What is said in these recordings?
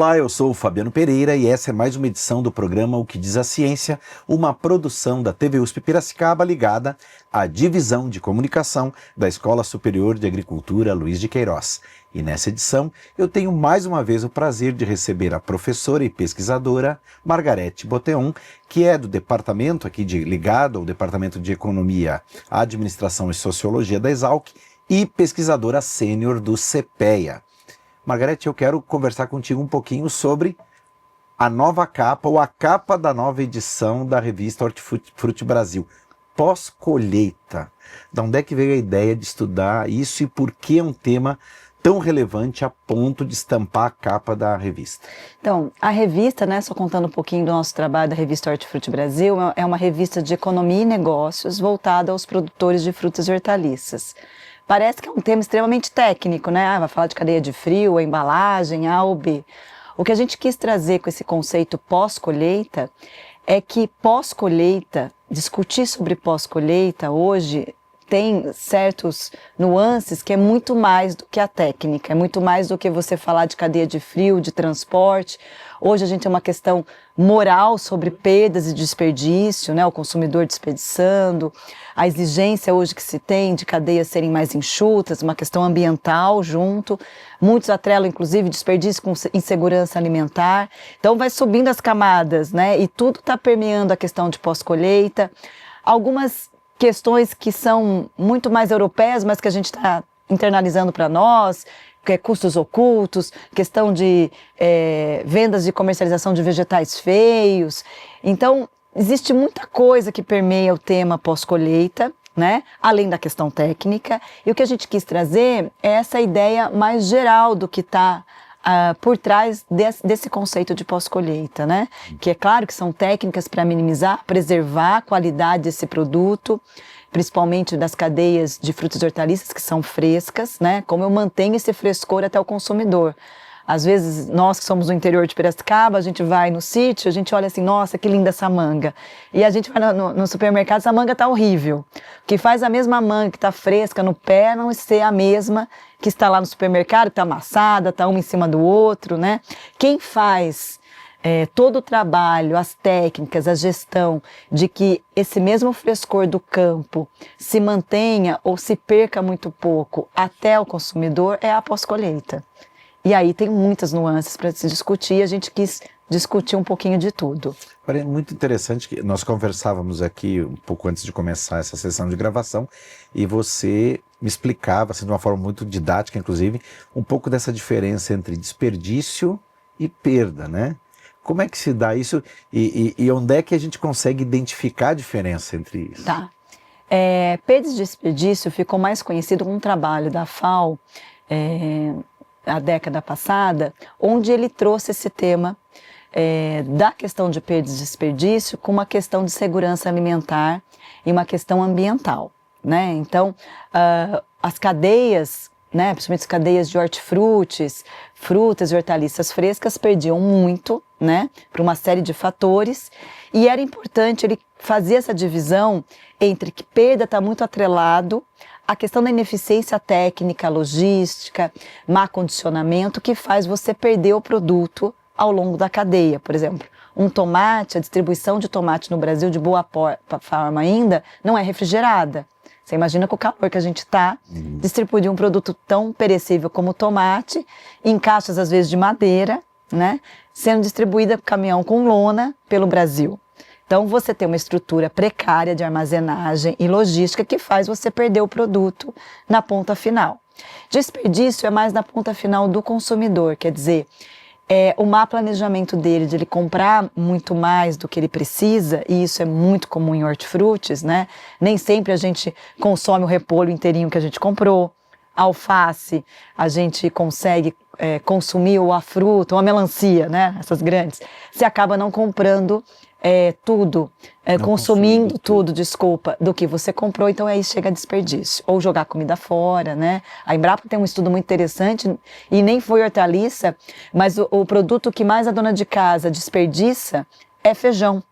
Olá, eu sou o Fabiano Pereira e essa é mais uma edição do programa O que diz a Ciência, uma produção da TV USP Piracicaba ligada à Divisão de Comunicação da Escola Superior de Agricultura Luiz de Queiroz. E nessa edição eu tenho mais uma vez o prazer de receber a professora e pesquisadora Margarete Boteon, que é do departamento ligado ao Departamento de Economia, Administração e Sociologia da Exalc e pesquisadora sênior do CPEA. Margarete, eu quero conversar contigo um pouquinho sobre a nova capa, ou a capa da nova edição da revista Hortifruti Brasil, pós-colheita. De onde é que veio a ideia de estudar isso e por que é um tema tão relevante a ponto de estampar a capa da revista? Então, a revista, só contando um pouquinho do nosso trabalho da revista Hortifruti Brasil, é uma revista de economia e negócios voltada aos produtores de frutas e hortaliças. Parece que é um tema extremamente técnico, né? Vai falar de cadeia de frio, a embalagem, A ou B. O que a gente quis trazer com esse conceito pós-colheita é que pós-colheita, discutir sobre pós-colheita hoje tem certos nuances que é muito mais do que a técnica, é muito mais do que você falar de cadeia de frio, de transporte. Hoje a gente tem uma questão moral sobre perdas e desperdício, né? O consumidor desperdiçando, a exigência hoje que se tem de cadeias serem mais enxutas, uma questão ambiental junto, muitos atrelam inclusive desperdício com insegurança alimentar, então vai subindo as camadas, né? E tudo está permeando a questão de pós-colheita, algumas questões que são muito mais europeias, mas que a gente está internalizando para nós, que é custos ocultos, questão de vendas de comercialização de vegetais feios. Então, existe muita coisa que permeia o tema pós-colheita, né? Além da questão técnica. E o que a gente quis trazer é essa ideia mais geral do que está por trás desse conceito de pós-colheita, né? Que é claro que são técnicas para minimizar, preservar a qualidade desse produto, principalmente das cadeias de frutas e hortaliças que são frescas, né? Como eu mantenho esse frescor até o consumidor. Às vezes, nós que somos do interior de Piracicaba, a gente vai no sítio, a gente olha assim, nossa, que linda essa manga. E a gente vai no supermercado, essa manga tá horrível. O que faz a mesma manga que tá fresca no pé não ser a mesma que está lá no supermercado, que tá amassada, tá uma em cima do outro, né? Quem faz todo o trabalho, as técnicas, a gestão de que esse mesmo frescor do campo se mantenha ou se perca muito pouco até o consumidor é a pós-colheita. E aí tem muitas nuances para se discutir, a gente quis discutir um pouquinho de tudo. É muito interessante que nós conversávamos aqui um pouco antes de começar essa sessão de gravação e você me explicava, assim, de uma forma muito didática, inclusive, um pouco dessa diferença entre desperdício e perda, né? Como é que se dá isso e onde é que a gente consegue identificar a diferença entre isso? Tá. Perda e desperdício ficou mais conhecido como um trabalho da FAO, a década passada, onde ele trouxe esse tema da questão de perda e desperdício com uma questão de segurança alimentar e uma questão ambiental, né? Então, as cadeias, né, principalmente as cadeias de hortifrutis, frutas e hortaliças frescas perdiam muito, né, por uma série de fatores, e era importante ele fazer essa divisão entre que perda está muito atrelado a questão da ineficiência técnica, logística, má condicionamento, que faz você perder o produto ao longo da cadeia. Por exemplo, um tomate, a distribuição de tomate no Brasil de boa forma ainda não é refrigerada. Você imagina com o calor que a gente está, distribuir um produto tão perecível como o tomate, em caixas às vezes de madeira, né, sendo distribuída por caminhão com lona pelo Brasil. Então, você tem uma estrutura precária de armazenagem e logística que faz você perder o produto na ponta final. Desperdício é mais na ponta final do consumidor, quer dizer, o má planejamento dele, de ele comprar muito mais do que ele precisa, e isso é muito comum em hortifrutis, né? Nem sempre a gente consome o repolho inteirinho que a gente comprou, a alface, a gente consegue consumir ou a fruta, ou a melancia, né? Essas grandes. Você acaba não comprando tudo, consumindo tudo, desculpa, do que você comprou, então aí chega a desperdício. Ou jogar comida fora, né? A Embrapa tem um estudo muito interessante, e nem foi hortaliça, mas o produto que mais a dona de casa desperdiça é feijão.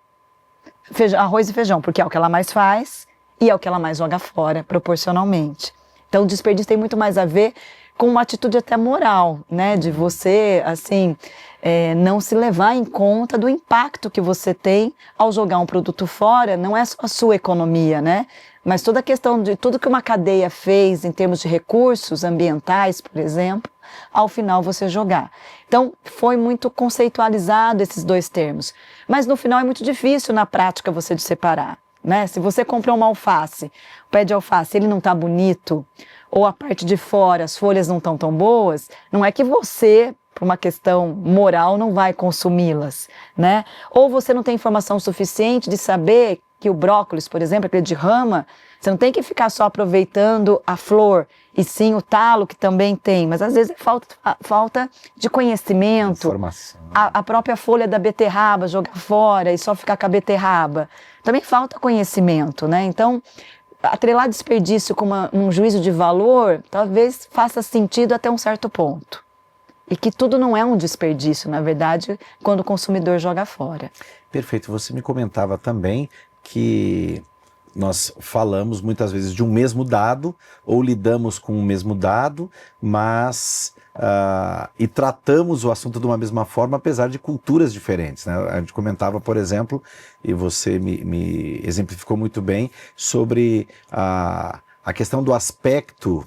Arroz e feijão, porque é o que ela mais faz e é o que ela mais joga fora, proporcionalmente. Então o desperdício tem muito mais a ver com uma atitude até moral, né? De você, assim, não se levar em conta do impacto que você tem ao jogar um produto fora. Não é só a sua economia, né? Mas toda a questão de tudo que uma cadeia fez em termos de recursos ambientais, por exemplo, ao final você jogar. Então, foi muito conceitualizado esses dois termos. Mas no final é muito difícil na prática você de separar, né? Se você compra uma alface, o pé de alface, ele não está bonito, ou a parte de fora, as folhas não estão tão boas, não é que você, por uma questão moral, não vai consumi-las, né? Ou você não tem informação suficiente de saber que o brócolis, por exemplo, aquele de rama, você não tem que ficar só aproveitando a flor, e sim o talo que também tem, mas às vezes é falta de conhecimento. Informação. A própria folha da beterraba, jogar fora e só ficar com a beterraba. Também falta conhecimento, né? Então, atrelar desperdício com um juízo de valor, talvez faça sentido até um certo ponto. E que tudo não é um desperdício, na verdade, quando o consumidor joga fora. Perfeito. Você me comentava também que nós falamos muitas vezes de um mesmo dado, ou lidamos com o mesmo dado, mas e tratamos o assunto de uma mesma forma, apesar de culturas diferentes, né? A gente comentava, por exemplo, e você me exemplificou muito bem, sobre a questão do aspecto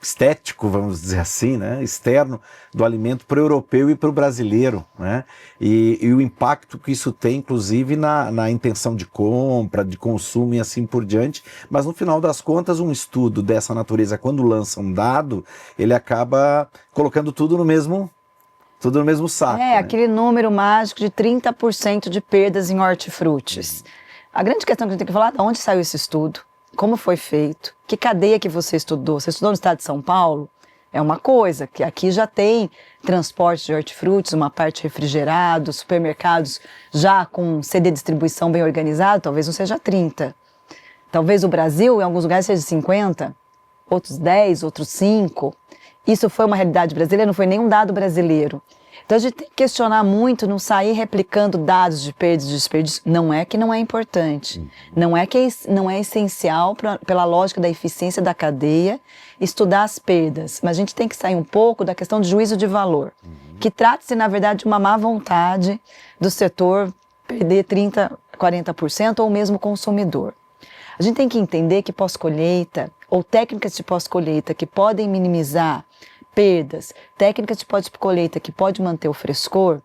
estético, vamos dizer assim, né, externo do alimento para o europeu e para o brasileiro, né, e o impacto que isso tem, inclusive, na intenção de compra, de consumo e assim por diante. Mas no final das contas, um estudo dessa natureza, quando lança um dado, ele acaba colocando tudo no mesmo saco. Né? Aquele número mágico de 30% de perdas em hortifrutis. A grande questão que a gente tem que falar é de onde saiu esse estudo. Como foi feito? Que cadeia que você estudou? Você estudou no estado de São Paulo? É uma coisa, que aqui já tem transporte de hortifrutis, uma parte refrigerado, supermercados já com CD de distribuição bem organizado, talvez não seja 30. Talvez o Brasil, em alguns lugares, seja 50, outros 10, outros 5. Isso foi uma realidade brasileira, não foi nenhum dado brasileiro. Então a gente tem que questionar muito, não sair replicando dados de perdas e desperdício. Não é que não é importante, não é que não é essencial pela lógica da eficiência da cadeia estudar as perdas, mas a gente tem que sair um pouco da questão de juízo de valor, que trata-se na verdade de uma má vontade do setor perder 30%, 40% ou mesmo consumidor. A gente tem que entender que pós-colheita ou técnicas de pós-colheita que podem minimizar perdas, técnicas de pós-colheita que pode manter o frescor,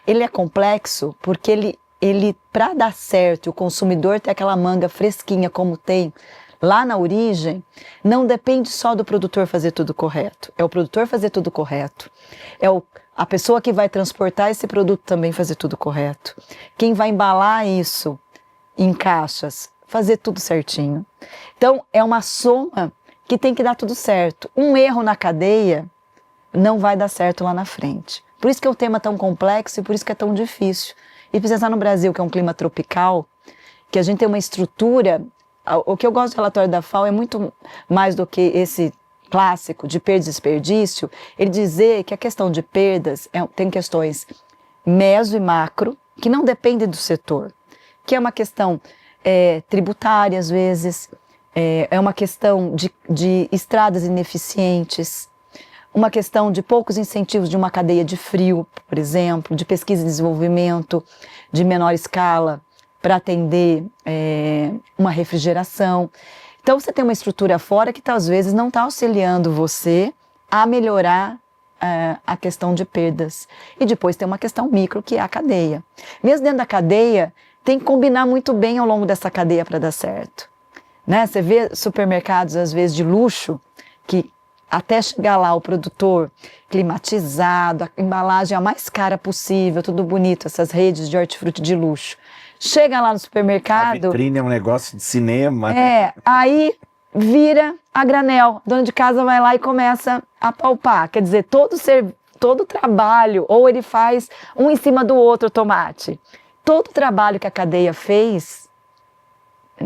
ele é complexo porque ele para dar certo, o consumidor ter aquela manga fresquinha como tem lá na origem, não depende só do produtor fazer tudo correto. É o produtor fazer tudo correto, a pessoa que vai transportar esse produto também fazer tudo correto, quem vai embalar isso em caixas, fazer tudo certinho. Então é uma soma que tem que dar tudo certo. Um erro na cadeia não vai dar certo lá na frente. Por isso que é um tema tão complexo e por isso que é tão difícil. E pensar no Brasil, que é um clima tropical, que a gente tem uma estrutura. O que eu gosto do relatório da FAO é muito mais do que esse clássico de perda e desperdício, ele dizer que a questão de perdas tem questões meso e macro, que não dependem do setor, que é uma questão tributária às vezes, é uma questão de estradas ineficientes, uma questão de poucos incentivos de uma cadeia de frio, por exemplo, de pesquisa e desenvolvimento de menor escala para atender uma refrigeração. Então você tem uma estrutura fora que às vezes não está auxiliando você a melhorar a questão de perdas. E depois tem uma questão micro, que é a cadeia. Mesmo dentro da cadeia, tem que combinar muito bem ao longo dessa cadeia para dar certo. Né? Você vê supermercados, às vezes, de luxo, que até chegar lá o produtor climatizado, a embalagem a mais cara possível, tudo bonito, essas redes de hortifruti de luxo. Chega lá no supermercado... A vitrine é um negócio de cinema. Aí vira a granel. O dono de casa vai lá e começa a palpar. Quer dizer, todo o trabalho, ou ele faz um em cima do outro o tomate. Todo o trabalho que a cadeia fez,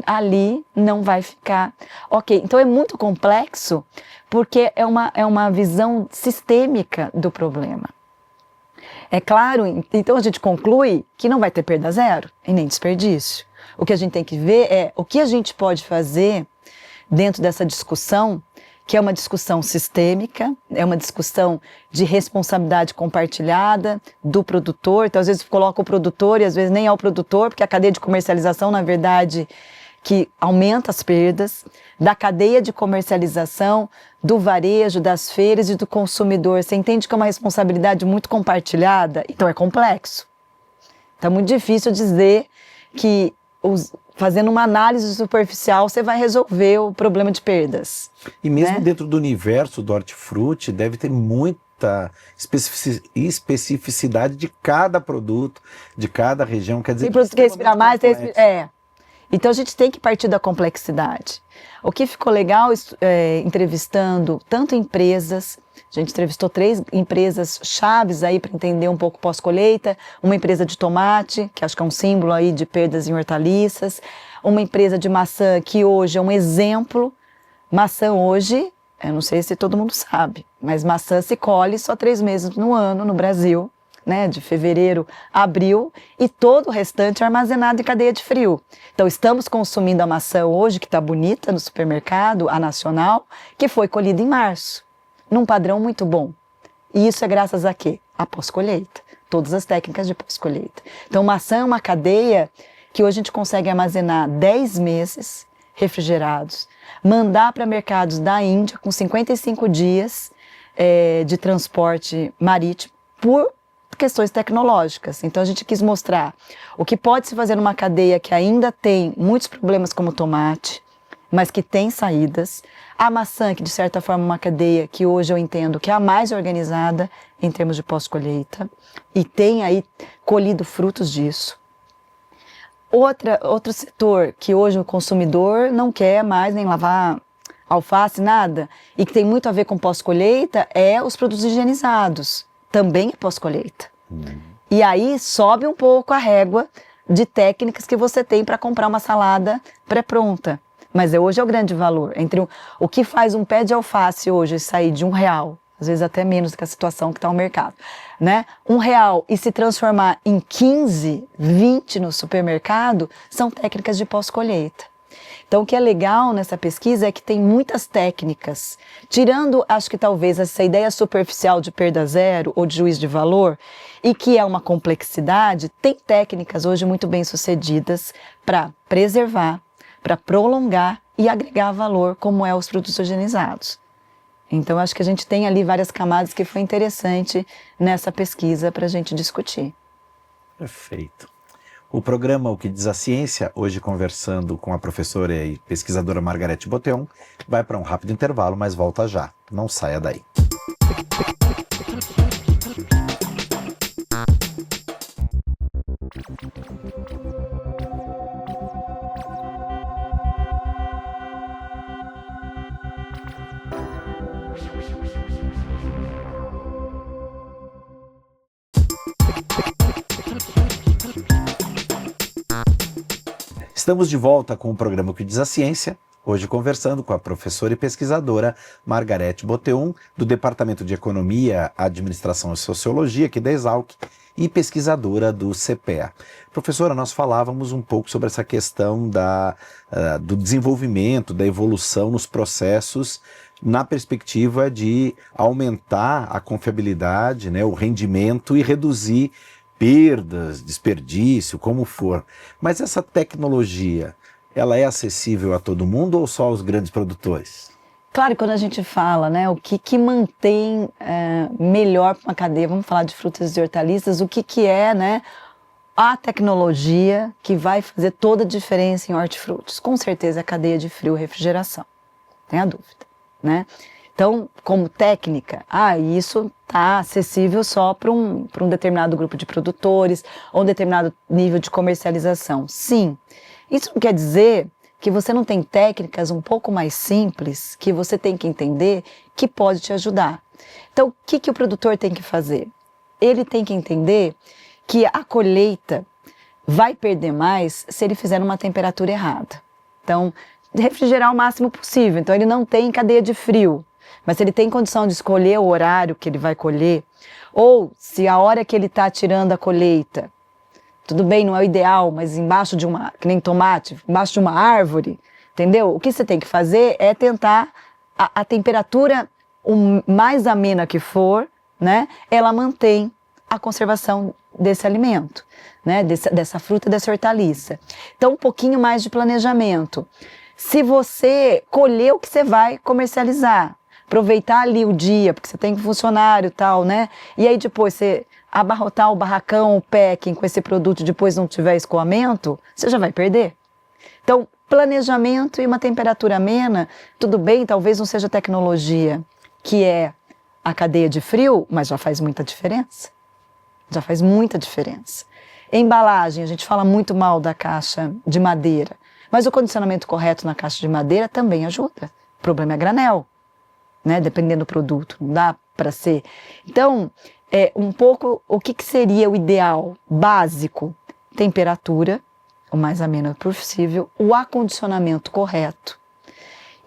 ali não vai ficar. Ok, então é muito complexo, porque é uma visão sistêmica do problema. É claro, então a gente conclui que não vai ter perda zero e nem desperdício. O que a gente tem que ver é o que a gente pode fazer dentro dessa discussão que é uma discussão sistêmica, é uma discussão de responsabilidade compartilhada do produtor. Então, às vezes, coloca o produtor e às vezes nem é o produtor, porque a cadeia de comercialização, na verdade, que aumenta as perdas, da cadeia de comercialização, do varejo, das feiras e do consumidor. Você entende que é uma responsabilidade muito compartilhada? Então, é complexo. Então, é muito difícil dizer que fazendo uma análise superficial, você vai resolver o problema de perdas. E mesmo né? dentro do universo do hortifruti, deve ter muita especificidade de cada produto, de cada região. Quer dizer, tem produto que respira mais, tem complexo. Então a gente tem que partir da complexidade. O que ficou legal entrevistando tanto empresas, a gente entrevistou 3 empresas chaves aí para entender um pouco pós-colheita, uma empresa de tomate, que acho que é um símbolo aí de perdas em hortaliças, uma empresa de maçã que hoje é um exemplo. Maçã hoje, eu não sei se todo mundo sabe, mas maçã se colhe só 3 meses no ano no Brasil, né, de fevereiro a abril, e todo o restante é armazenado em cadeia de frio. Então estamos consumindo a maçã hoje, que está bonita no supermercado, a nacional, que foi colhida em março, num padrão muito bom. E isso é graças a quê? A pós-colheita, todas as técnicas de pós-colheita. Então maçã é uma cadeia que hoje a gente consegue armazenar 10 meses refrigerados, mandar para mercados da Índia com 55 dias de transporte marítimo por questões tecnológicas. Então a gente quis mostrar o que pode se fazer numa cadeia que ainda tem muitos problemas como o tomate, mas que tem saídas. A maçã, que de certa forma é uma cadeia que hoje eu entendo que é a mais organizada em termos de pós-colheita e tem aí colhido frutos disso. Outro setor que hoje o consumidor não quer mais nem lavar alface, nada, e que tem muito a ver com pós-colheita é os produtos higienizados. Também é pós-colheita. E aí sobe um pouco a régua de técnicas que você tem para comprar uma salada pré-pronta. Mas hoje é o grande valor. Entre o que faz um pé de alface hoje sair de R$1, às vezes até menos do que a situação que está no mercado, né? R$1 e se transformar em 15, 20 no supermercado, são técnicas de pós-colheita. Então, o que é legal nessa pesquisa é que tem muitas técnicas, tirando, acho que talvez essa ideia superficial de perda zero ou de juízo de valor, e que é uma complexidade, tem técnicas hoje muito bem sucedidas para preservar, para prolongar e agregar valor, como é os produtos higienizados. Então, acho que a gente tem ali várias camadas que foi interessante nessa pesquisa para a gente discutir. Perfeito. O programa O que diz a Ciência, hoje conversando com a professora e pesquisadora Margarete Boteon, vai para um rápido intervalo, mas volta já. Não saia daí. Estamos de volta com o programa O que diz a Ciência, hoje conversando com a professora e pesquisadora Margarete Boteon, do Departamento de Economia, Administração e Sociologia, aqui da Exalc, e pesquisadora do CPEA. Professora, nós falávamos um pouco sobre essa questão do desenvolvimento, da evolução nos processos, na perspectiva de aumentar a confiabilidade, né, o rendimento e reduzir perdas, desperdício, como for. Mas essa tecnologia, ela é acessível a todo mundo ou só aos grandes produtores? Claro, quando a gente fala, né, o que mantém melhor uma cadeia, vamos falar de frutas e hortaliças, o que é, né, a tecnologia que vai fazer toda a diferença em hortifrutis? Com certeza é a cadeia de frio e refrigeração, não tem a dúvida, né? Então, como técnica, isso está acessível só para um determinado grupo de produtores ou um determinado nível de comercialização. Sim, isso não quer dizer que você não tem técnicas um pouco mais simples que você tem que entender que pode te ajudar. Então, o que o produtor tem que fazer? Ele tem que entender que a colheita vai perder mais se ele fizer numa temperatura errada. Então, refrigerar o máximo possível. Então, ele não tem cadeia de frio. Mas se ele tem condição de escolher o horário que ele vai colher, ou se a hora que ele está tirando a colheita, tudo bem, não é o ideal, mas embaixo de que nem tomate, embaixo de uma árvore, entendeu? O que você tem que fazer é tentar a temperatura, o mais amena que for, né, ela mantém a conservação desse alimento, né, dessa fruta, dessa hortaliça. Então, um pouquinho mais de planejamento. Se você colher o que você vai comercializar, aproveitar ali o dia, porque você tem funcionário e tal, né, e aí depois você abarrotar o barracão, o packing com esse produto e depois não tiver escoamento, você já vai perder. Então, planejamento e uma temperatura amena, tudo bem, talvez não seja tecnologia, que é a cadeia de frio, mas já faz muita diferença. Já faz muita diferença. Embalagem, a gente fala muito mal da caixa de madeira, mas o condicionamento correto na caixa de madeira também ajuda. O problema é granel, né? Dependendo do produto, não dá para ser. Então, um pouco o que seria o ideal básico? Temperatura, o mais amena possível, o acondicionamento correto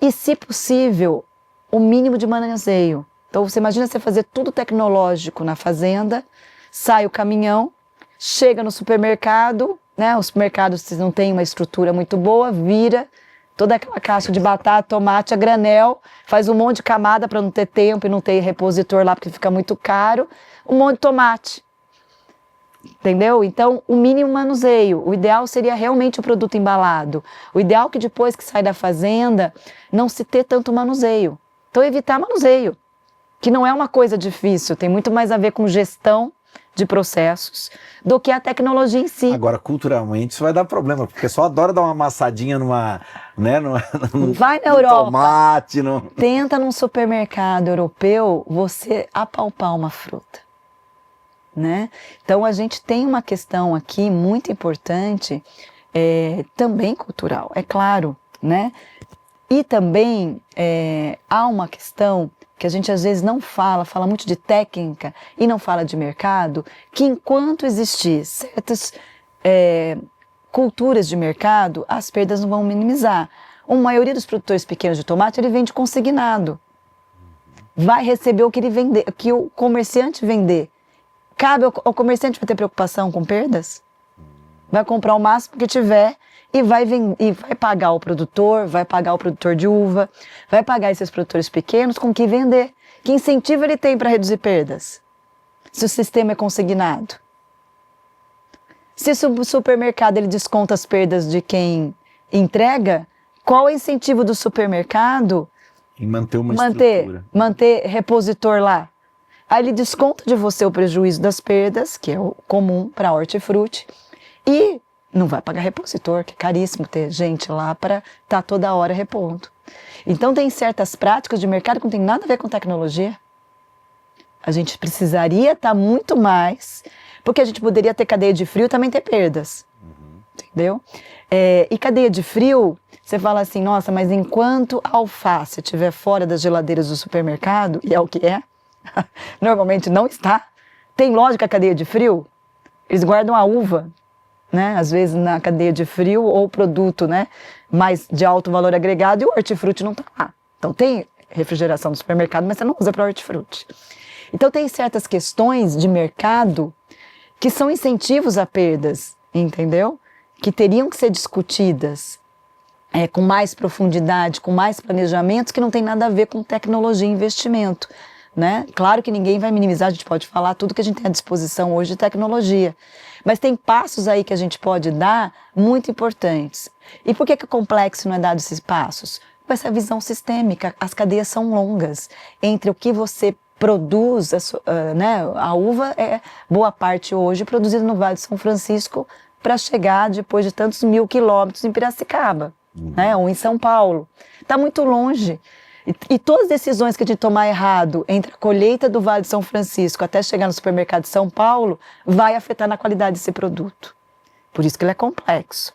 e, se possível, o mínimo de manuseio. Então, você imagina você fazer tudo tecnológico na fazenda, sai o caminhão, chega no supermercado, né? Os supermercados não têm uma estrutura muito boa, vira toda aquela caixa de batata, tomate a granel, faz um monte de camada para não ter tempo e não ter repositor lá porque fica muito caro, um monte de tomate. Entendeu? Então, o mínimo manuseio. O ideal seria realmente o produto embalado. O ideal é que depois que sai da fazenda, não se ter tanto manuseio. Então, evitar manuseio, que não é uma coisa difícil, tem muito mais a ver com gestão de processos do que a tecnologia em si. Agora, culturalmente, isso vai dar problema, porque só adora dar uma amassadinha vai na Europa, tomate. Tenta num supermercado europeu você apalpar uma fruta. Né? Então, a gente tem uma questão aqui muito importante, também cultural, é claro, né? E também há uma questão que a gente às vezes não fala muito de técnica e não fala de mercado, que enquanto existir certas culturas de mercado, as perdas não vão minimizar. A maioria dos produtores pequenos de tomate, ele vende consignado. Vai receber o que ele vender, que o comerciante vender. Cabe ao comerciante vai ter preocupação com perdas? Vai comprar o máximo que tiver e vai pagar o produtor, vai pagar o produtor de uva, vai pagar esses produtores pequenos com o que vender. Que incentivo ele tem para reduzir perdas? Se o sistema é consignado. Se o supermercado ele desconta as perdas de quem entrega, qual é o incentivo do supermercado em manter uma estrutura? Manter repositor lá. Aí ele desconta de você o prejuízo das perdas, que é o comum para hortifruti, e não vai pagar repositor, que é caríssimo ter gente lá para estar toda hora repondo. Então tem certas práticas de mercado que não tem nada a ver com tecnologia. A gente precisaria estar muito mais, porque a gente poderia ter cadeia de frio e também ter perdas. Entendeu? E cadeia de frio, você fala assim, nossa, mas enquanto a alface estiver fora das geladeiras do supermercado, e é o que é, normalmente não está. Tem lógica a cadeia de frio? Eles guardam a uva, né? Às vezes na cadeia de frio ou produto, né? Mais de alto valor agregado e o hortifruti não está lá. Então tem refrigeração no supermercado, mas você não usa para hortifruti. Então tem certas questões de mercado que são incentivos a perdas, entendeu? Que teriam que ser discutidas com mais profundidade, com mais planejamentos, que não tem nada a ver com tecnologia e investimento. Né? Claro que ninguém vai minimizar, a gente pode falar tudo que a gente tem à disposição hoje de tecnologia, mas tem passos aí que a gente pode dar muito importantes. E por que o complexo não é dado esses passos? Com essa visão sistêmica, as cadeias são longas, entre o que você produz, né? A uva é boa parte hoje produzida no Vale de São Francisco para chegar depois de tantos 1000 quilômetros em Piracicaba, né? Ou em São Paulo, está muito longe. E todas as decisões que a gente tomar errado entre a colheita do Vale de São Francisco até chegar no supermercado de São Paulo, vai afetar na qualidade desse produto. Por isso que ele é complexo.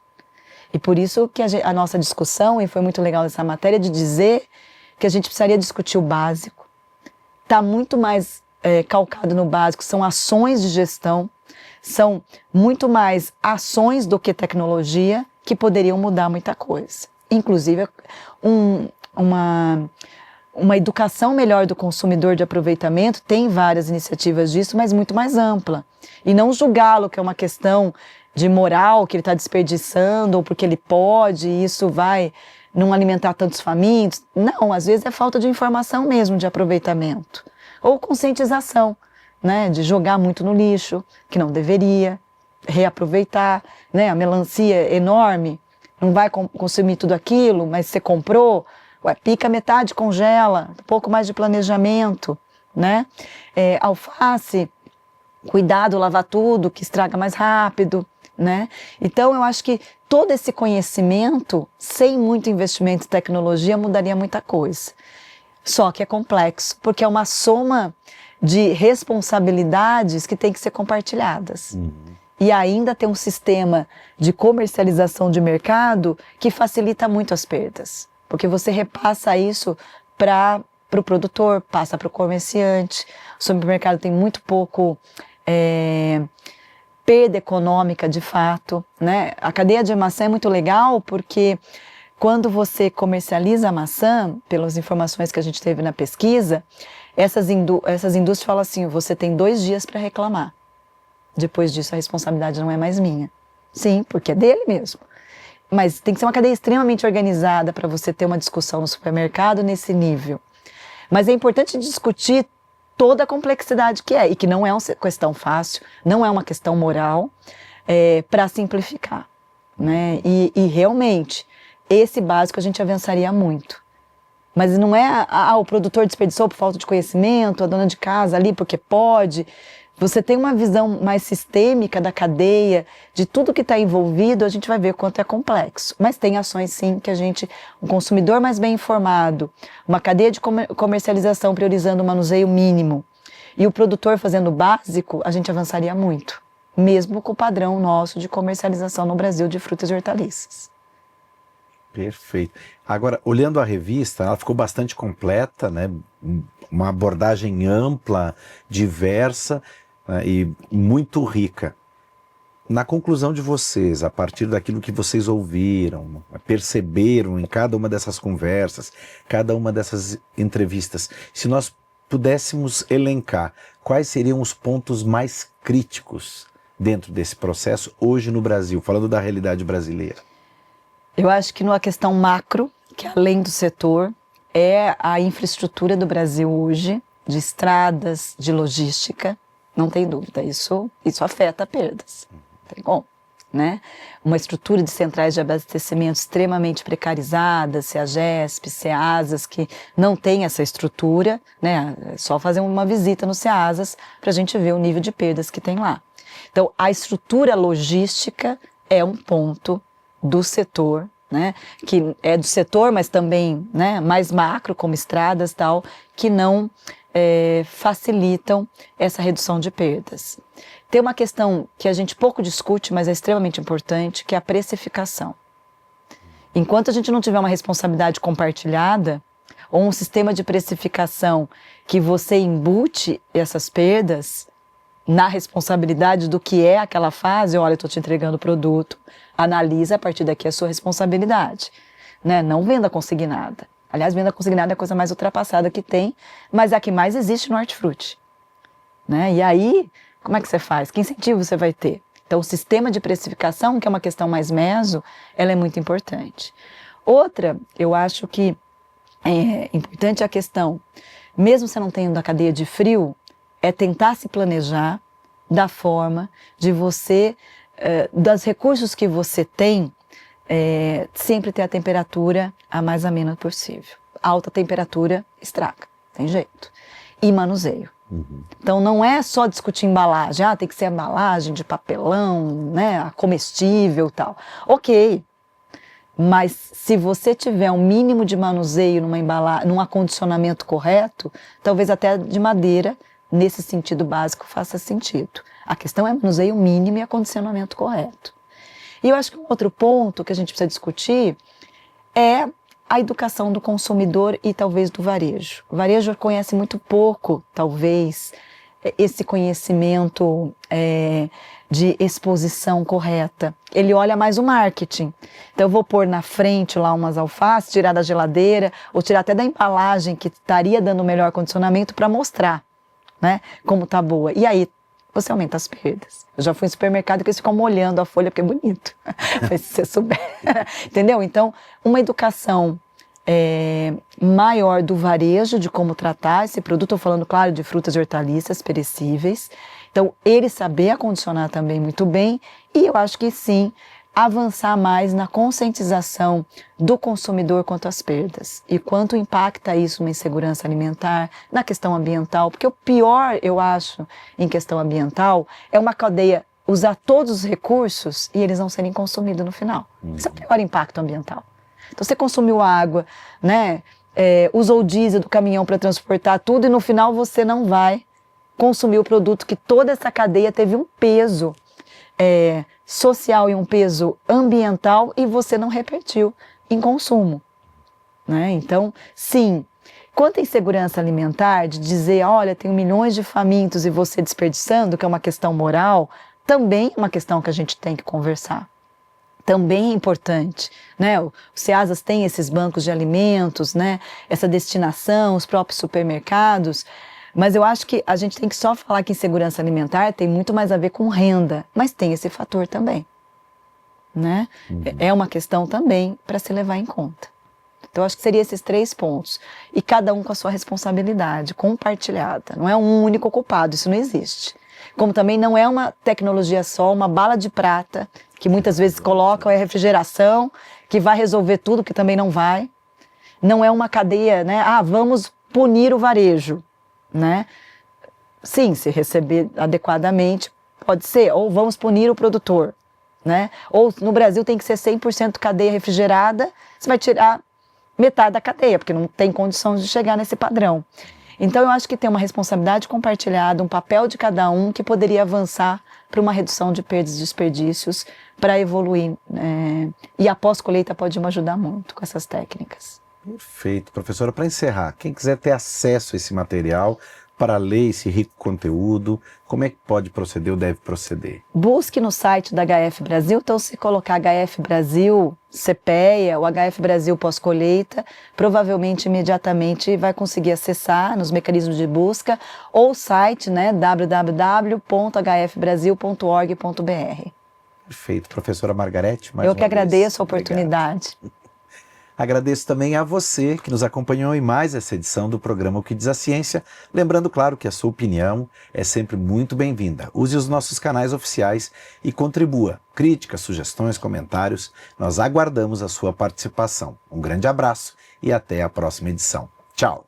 E por isso que a nossa discussão, e foi muito legal essa matéria, de dizer que a gente precisaria discutir o básico. Está muito mais calcado no básico, são ações de gestão, são muito mais ações do que tecnologia que poderiam mudar muita coisa. Inclusive, um uma educação melhor do consumidor de aproveitamento, tem várias iniciativas disso, mas muito mais ampla. E não julgá-lo, que é uma questão de moral, que ele está desperdiçando, ou porque ele pode, e isso vai não alimentar tantos famintos. Não, às vezes é falta de informação mesmo de aproveitamento. Ou conscientização, né, de jogar muito no lixo, que não deveria, reaproveitar, né, a melancia enorme, não vai consumir tudo aquilo, mas você comprou, pica metade, congela, um pouco mais de planejamento, né? Alface, cuidado, lavar tudo, que estraga mais rápido, né? Então eu acho que todo esse conhecimento, sem muito investimento em tecnologia, mudaria muita coisa. Só que é complexo, porque é uma soma de responsabilidades que tem que ser compartilhadas. E ainda tem um sistema de comercialização de mercado que facilita muito as perdas. Porque você repassa isso para o produtor, passa para o comerciante. O supermercado tem muito pouco perda econômica de fato, né? A cadeia de maçã é muito legal porque quando você comercializa a maçã, pelas informações que a gente teve na pesquisa, essas indústrias falam assim, você tem 2 dias para reclamar. Depois disso a responsabilidade não é mais minha. Sim, porque é dele mesmo. Mas tem que ser uma cadeia extremamente organizada para você ter uma discussão no supermercado nesse nível. Mas é importante discutir toda a complexidade que é, e que não é uma questão fácil, não é uma questão moral, para simplificar, né? E realmente, esse básico a gente avançaria muito. Mas não é, o produtor desperdiçou por falta de conhecimento, a dona de casa ali porque pode. Você tem uma visão mais sistêmica da cadeia, de tudo que está envolvido, a gente vai ver quanto é complexo. Mas tem ações sim que um consumidor mais bem informado, uma cadeia de comercialização priorizando o manuseio mínimo e o produtor fazendo o básico, a gente avançaria muito. Mesmo com o padrão nosso de comercialização no Brasil de frutas e hortaliças. Perfeito. Agora, olhando a revista, ela ficou bastante completa, né? Uma abordagem ampla, diversa, né? E muito rica. Na conclusão de vocês, a partir daquilo que vocês ouviram, perceberam em cada uma dessas conversas, cada uma dessas entrevistas, se nós pudéssemos elencar quais seriam os pontos mais críticos dentro desse processo hoje no Brasil, falando da realidade brasileira? Eu acho que numa questão macro, que além do setor, é a infraestrutura do Brasil hoje, de estradas, de logística, não tem dúvida, isso afeta perdas, tem como, né? Uma estrutura de centrais de abastecimento extremamente precarizadas, CEAGESP, CEASAS, que não tem essa estrutura, né? É só fazer uma visita no CEASAS para a gente ver o nível de perdas que tem lá. Então, a estrutura logística é um ponto do setor, né, que é do setor, mas também, né, mais macro, como estradas e tal, que não facilitam essa redução de perdas. Tem uma questão que a gente pouco discute, mas é extremamente importante, que é a precificação. Enquanto a gente não tiver uma responsabilidade compartilhada, ou um sistema de precificação que você embute essas perdas na responsabilidade do que é aquela fase, olha, eu estou te entregando o produto, analisa a partir daqui a sua responsabilidade, né? Não venda consignada. Aliás, venda consignada é a coisa mais ultrapassada que tem, mas é a que mais existe no hortifruti, né? E aí, como é que você faz? Que incentivo você vai ter? Então, o sistema de precificação, que é uma questão mais meso, ela é muito importante. Outra, eu acho que é importante a questão, mesmo você não tendo a cadeia de frio, é tentar se planejar da forma de você, dos recursos que você tem, sempre ter a temperatura a mais amena possível. Alta temperatura estraga, tem jeito. E manuseio. Então não é só discutir embalagem, tem que ser embalagem de papelão, né, comestível e tal. Ok, mas se você tiver um mínimo de manuseio numa embalagem, num acondicionamento correto, talvez até de madeira, nesse sentido básico, faça sentido. A questão é manuseio mínimo e acondicionamento correto. E eu acho que um outro ponto que a gente precisa discutir é a educação do consumidor e talvez do varejo. O varejo conhece muito pouco, talvez, esse conhecimento de exposição correta. Ele olha mais o marketing. Então eu vou pôr na frente lá umas alfaces, tirar da geladeira, ou tirar até da embalagem que estaria dando o melhor condicionamento para mostrar, né, como tá boa. E aí você aumenta as perdas. Eu já fui em supermercado que eles ficam molhando a folha porque é bonito. Mas se você souber. Entendeu? Então, uma educação maior do varejo, de como tratar esse produto. Estou falando, claro, de frutas e hortaliças perecíveis. Então, ele saber acondicionar também muito bem. E eu acho que sim, avançar mais na conscientização do consumidor quanto às perdas e quanto impacta isso na insegurança alimentar, na questão ambiental, porque o pior, eu acho, em questão ambiental, é uma cadeia usar todos os recursos e eles não serem consumidos no final. Isso é o pior impacto ambiental. Então você consumiu água, né, usou o diesel do caminhão para transportar tudo e no final você não vai consumir o produto que toda essa cadeia teve um peso social e um peso ambiental e você não repercutiu em consumo, né? Então, sim, quanto à insegurança alimentar, de dizer, olha, tenho milhões de famintos e você desperdiçando, que é uma questão moral, também é uma questão que a gente tem que conversar. Também é importante, né? O Ceasas tem esses bancos de alimentos, né? Essa destinação, os próprios supermercados. Mas eu acho que a gente tem que só falar que insegurança alimentar tem muito mais a ver com renda, mas tem esse fator também, né? É uma questão também para se levar em conta. Então, eu acho que seriam esses 3 pontos. E cada um com a sua responsabilidade, compartilhada. Não é um único culpado, isso não existe. Como também não é uma tecnologia só, uma bala de prata, que muitas vezes colocam a refrigeração, que vai resolver tudo, que também não vai. Não é uma cadeia, né? Vamos punir o varejo. Né? Sim, se receber adequadamente, pode ser, ou vamos punir o produtor, né? Ou no Brasil tem que ser 100% cadeia refrigerada, você vai tirar metade da cadeia, porque não tem condições de chegar nesse padrão. Então eu acho que tem uma responsabilidade compartilhada, um papel de cada um que poderia avançar para uma redução de perdas e desperdícios, para evoluir, e a pós-colheita pode me ajudar muito com essas técnicas. Perfeito. Professora, para encerrar, quem quiser ter acesso a esse material, para ler esse rico conteúdo, como é que pode proceder ou deve proceder? Busque no site da HF Brasil, então se colocar HF Brasil, CPEA, ou HF Brasil pós-colheita, provavelmente imediatamente vai conseguir acessar nos mecanismos de busca, ou o site, né, www.hfbrasil.org.br. Perfeito. Professora Margarete, Eu que agradeço a oportunidade. Obrigado. Agradeço também a você que nos acompanhou em mais essa edição do programa O que diz a Ciência. Lembrando, claro, que a sua opinião é sempre muito bem-vinda. Use os nossos canais oficiais e contribua. Críticas, sugestões, comentários. Nós aguardamos a sua participação. Um grande abraço e até a próxima edição. Tchau!